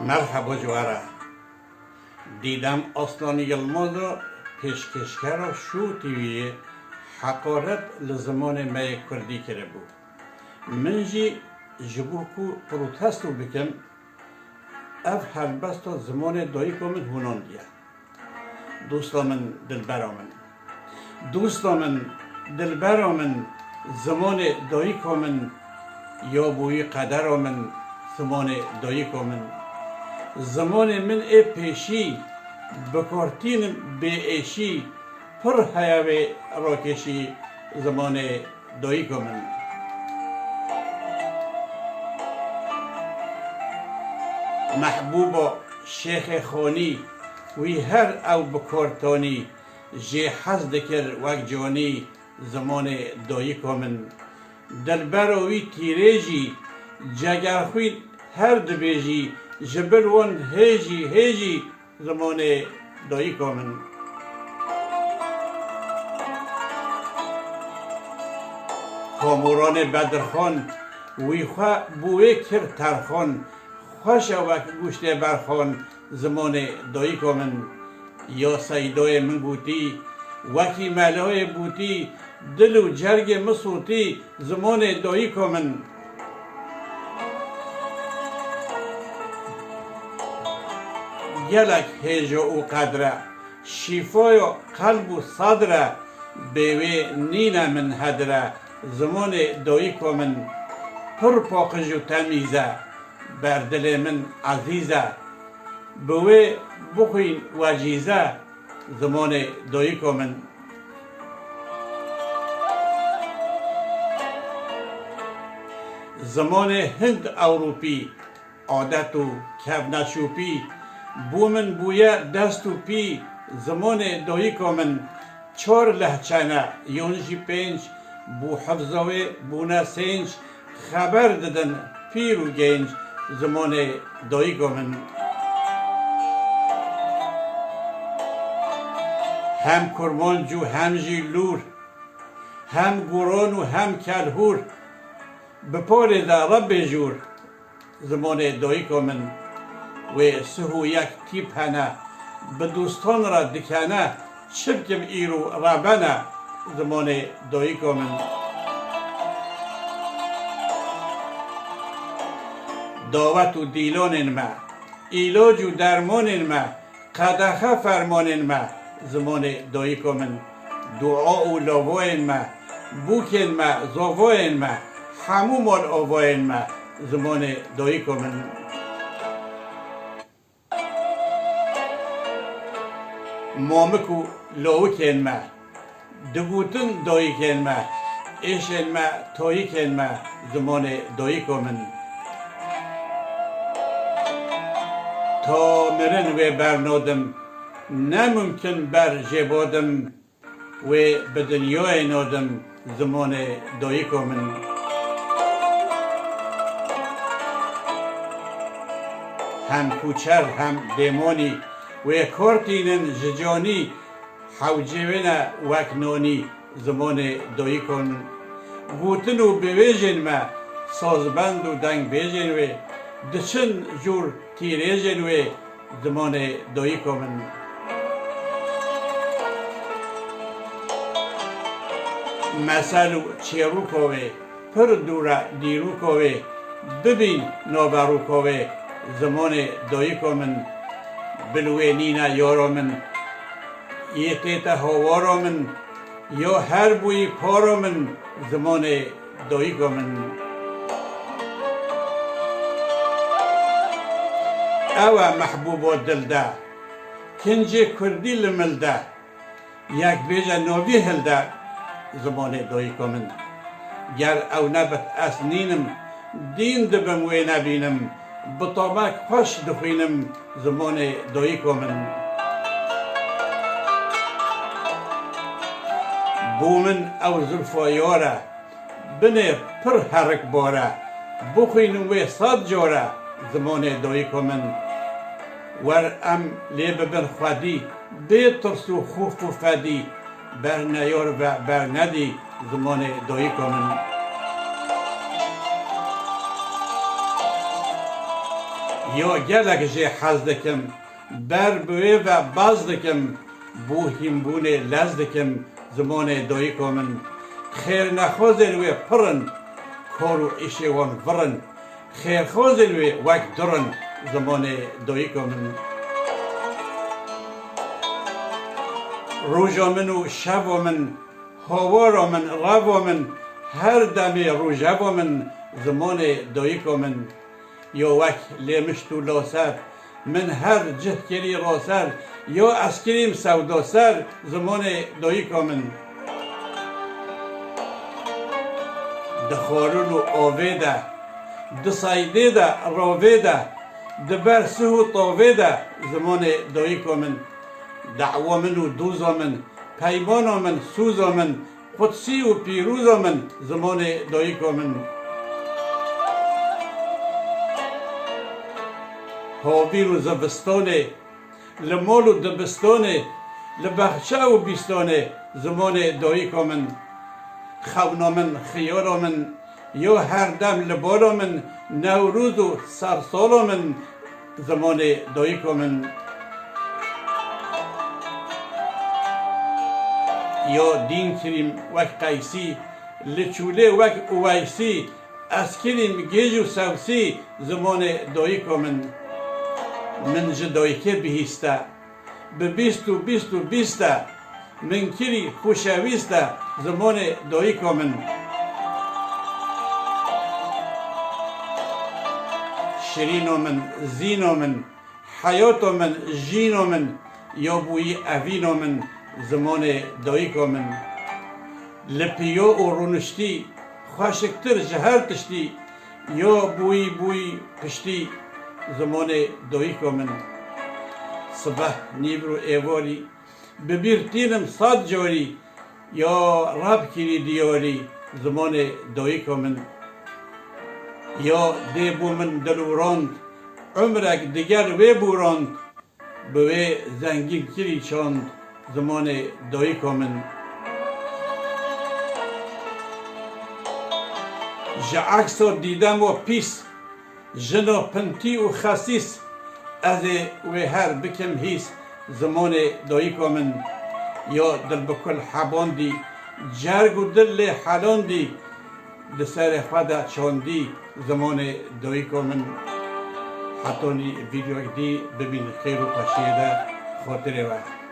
مرحبا جواره دیدم اصلان یلماز پیشکشگر شو تیوی حقارت لزمان می کردی کرده بود من جی جبو کو پروتستو بکم اف هلبستا زمان دایی من هونان دیا دوستا من دلبرا من دلبرا من زمان دایی من یا بوی قدر من زمان دایی من زمان من ای پیشی بکارتین به ایشی پر حیوه راکشی زمان دایی من محبوبا شیخ خانی وی هر او بکارتانی جی حز دکر وک جانی زمان دایی من دلبروی تیریجی جگرخوی هر دبیجی جبل ون هیجی زمان دایی من کاموران بدرخان وی خواه بوی کر ترخان خوش وک گوشت برخان زمان دایی من یا سیدای من بوتی وکی ملای بوتی دل و جرگ مسوتی زمان دایی من گلک هیجا و قدره شیفای قلب و صدره بیوی نینه من هدره زمان دایی من پر پاکج و تمیزه بر دل من عزیزه بوی بخوین وجیزه زمان دایی من زمان هند اوروپی عادت و کفنشوپی بو من بویه دست و پی زمان دایی من چار لحچانه یونجی پنج بو حفظوه بونه سنج خبر ددن پیر و گنج زمان دایی من هم کرمانج و هم جیلور هم گوران و هم کلهور بپار ده رب جور زمان دایی من و سهو یک تیپ هنه به دوستان را دکنه چبکم ایرو ربنه زمان دایی من دعوت و دیلان ما ایلاج و درمان ما قدخه فرمان ما زمان دایی من دعا و لاوان ما بوکن ما زاوان ما همو مال آوان ما زمان دایی من مامکو لاوکن ما دبوتن دایی کن ما ایشن ما تایی کن ما زمان دایی من تا مرن و برنادم نممکن بر جبادم و به دنیای نادم زمان دایی من هم کوچر هم دیمانی و کارتینن ججانی حوجوین وکنانی زمان دایی من گوتن و بویجن ما سازبند و دنگ بیجن و دچن جور تیریجن و زمان دایی من مثل و چیرو کوه پر دوره دیرو کوه ببین نابرو کوه زمان دایی من بلوی نینا یارا من یه تیتا هوارا من یا هر بوی پارا من زمان دایی من اوه محبوبا دلده کنجه کردی لملده یک بیجه نوی هلده زمان دایی من گر او نبت اسنینم دین دبم و نبینم بطابق خوش دخوینم زمان دایی من بومن او زلفایاره بنه پر حرک باره بخوینم و صد جاره زمان دایی من ور ام لیب بن خودی بی ترس و خوف و فدی بر نیار و بر ندی زمان دایی من یا گلک جه حز دکم بر بوی و باز دکم بو هیمبون لز دکم زمان دایکا من خیر نخوزن و پرن کارو ایشه وان ورن خیر خوزن و وک درن زمان دایکا من روژا من و شب من هوارا من روا من هر دمی روژا من زمان دایکا من یا وک لیمشت و لاسر من هر جه کری راسر یا اسکریم سودا سر زمان دایکا من دخارون و آویده دسایده ده راویده دبرسه و طاویده زمان دایکا من دعوا من و دوزا من پیمانا من سوزا من قدسی و پیروزا من زمان دایکا من هاویر و زبستانه لمال و دبستانه لبخچه و بیستانه زمان دایکا من خونا من خیارا من یا هر دم لبالا من نوروز و سرسالا من زمان دایکا من یا دین کریم وک قیسی لچوله وک اویسی از کریم گیج و سوسی زمان دایکا من جدایکه بهیسته به بیست و بیست و بیسته من کری خوشویسته زمان دایکا من شیرینا من زینا من حیاتا من جینا من یا بوی اوینا من زمان دایکا من لپیا و رونشتی خوشکتر جهر تشتی یا بوی پشتی زمان دایکا من صبح نیبر و ایواری ببیر تینم صاد جاری یا رب کری دیاری زمان دایکا من یا دیبو من دلوراند عمرک دیگر وی بوراند بوی زنگین کری چاند زمان دایکا من جا عکسا دیدم و پیس جنا پنتی و خسیس از و هر بکم هیس زمان دایکا من یا دل بکل حباندی جرگ و دل حلاندی دسر خود چاندی زمان دایکا من حتی ویدیو دی ببین خیر و پشیده خاطر وقت